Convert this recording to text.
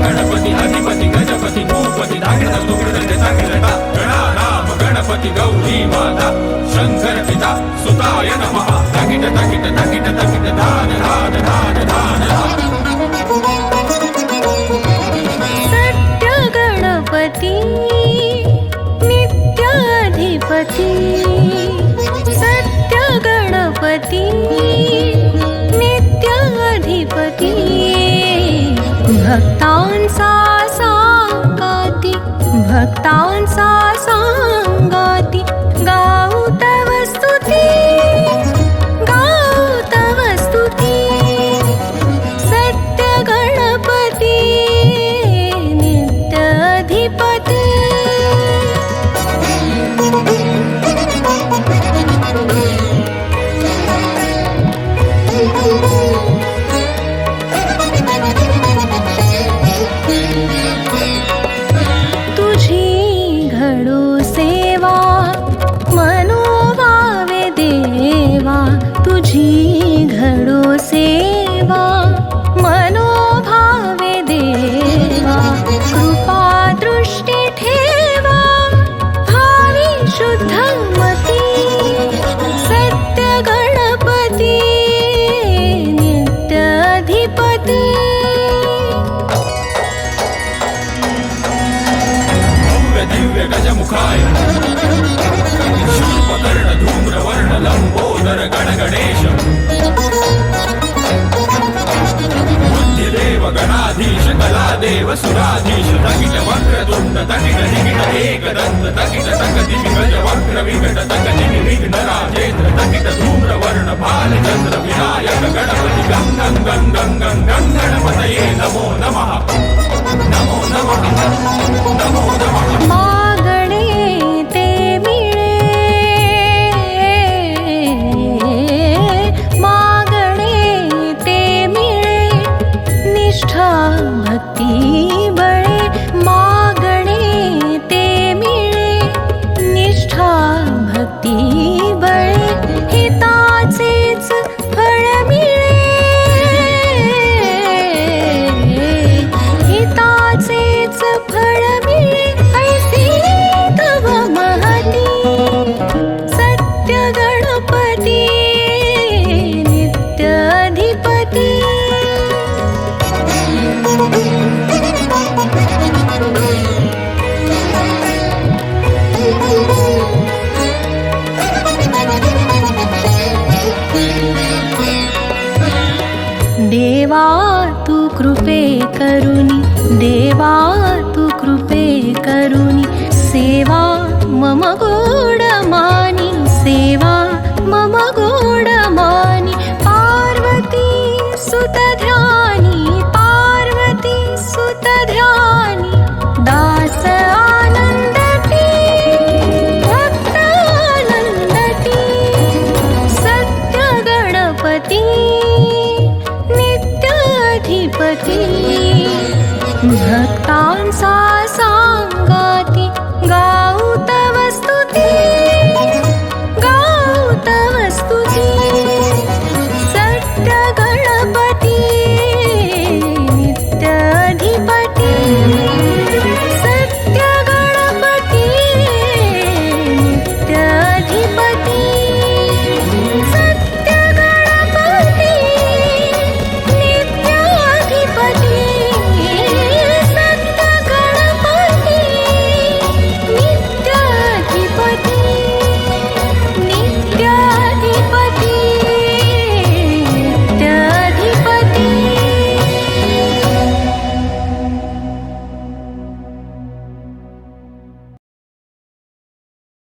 गणपती अधिपती गजपती भूपती धागिड सुकृत गणानाम गणपती गौरी माता शंकर पिता सुताय नमः धागिड धागिड धागिड धागिड धान धान धान धान सत्य गणपती नित्याधिपती सत्य गणपती नित्याधिपती भक्तांचा सांगाती भक्तांचा सांगाती गाऊ तव स्तुती गाऊ तव स्तुती सत्य गणपती नित्याधिपती तुझी घडो सेवा मनोभावे देवा तुझी घडो सेवा मनोभावे देवा कृपा दृष्टी ठेवा भावी शुद्धमती सत्य गणपती नित्याधिपती दिव्य गजमुखाय शूर्पकर्ण धूम्रवर्ण लंबोदर गणगणेश बुद्धिदेव गणाधीश कलादेव सुराधीश तकिट वक्रतुंड तकिट निकिट एकदंत तकिट तकति विगज वक्र विकट तकति विघ्न राजेंद्र तकिट धूम्रवर्ण बालचंद्र विनायक गणपति गं गं गं गं गं गं गणपतये नमो नमः नमो नमः नमो नमः मागणे ते मिळे मागणे ते मिळे निष्ठा भक्ती बळे मागणे ते मिळे निष्ठा भक्ती बळे हिताचेच फळ मिळे हिताचेच फळ मिळे ऐसी तव महती सत्य गणपती नित्याधिपती देवा तू कृपे करुणी देवा